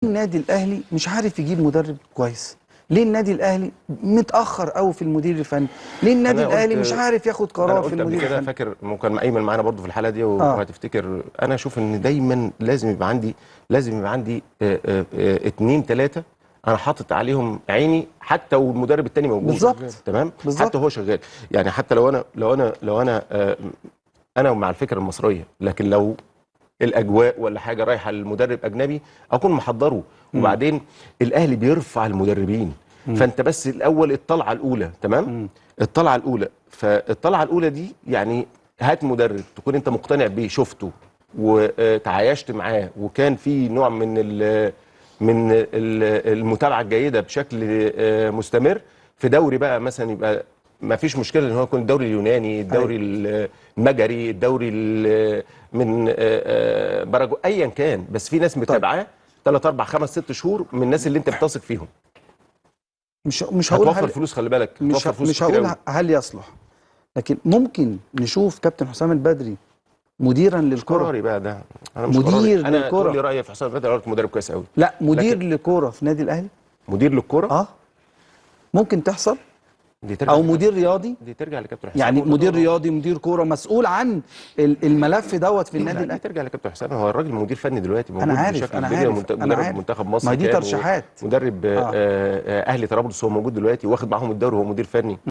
النادي الاهلي مش عارف يجيب مدرب كويس؟ ليه النادي الاهلي متاخر قوي في المدير الفني؟ ليه النادي الاهلي مش عارف ياخد قرار في قلت قبل المدير كده، الفني؟ فاكر كان ايمن معانا برضو في الحلقه دي وهتفتكر. انا اشوف ان دايما لازم يبقى عندي اتنين تلاته انا حاطط عليهم عيني، حتى والمدرب التاني موجود. بالظبط. تمام. بالظبط. حتى هو شغال، يعني حتى لو انا مع الفكره المصريه، لكن لو الاجواء ولا حاجه رايحه لمدرب اجنبي اكون محضره. وبعدين الاهلي بيرفع المدربين، فانت بس الاول الطلعه الاولى. تمام. الطلعه الاولى، فالطلعه الاولى دي يعني هات مدرب تكون انت مقتنع بيه، شفته وتعايشت معاه، وكان في نوع من المتابعه الجيده بشكل مستمر في دوري بقى مثلا. يبقى ما فيش مشكله ان هو يكون الدوري اليوناني، الدوري المجري، الدوري من باراجواي، ايا كان، بس في ناس طيب، متابعاه 3 4 5 6 شهور من الناس اللي انت بتثق فيهم. مش هقول هتوفر هل فلوس، خلي بالك، هتوفر فلوس مش كتير هقول قوي. هل يصلح، لكن ممكن نشوف كابتن حسام البدري مديرا مش للكره. قراري بقى ده، انا مش قراري. مدير انا تقول لي للكره. رايي في حسام البدري، قلت مدرب كويس قوي. لا، مدير لكن للكره في نادي الاهلي. مدير للكره اه، ممكن تحصل. دي ترجع او مدير رياضي، دي ترجع لكابتن حسام يعني ولا مدير دوران. رياضي، مدير كوره، مسؤول عن الملف دوت في النادي لا، دي الاهلي. ترجع لكابتن حسام. هو الراجل مدير فني دلوقتي انا موجود عارف، بشكل انا كبير، عارف، انا مدرب عارف. منتخب ما مصر هي دي كان، ترشيحات. ومدرب اهلي طرابلس، هو موجود دلوقتي واخد معاهم الدوري وهو مدير فني.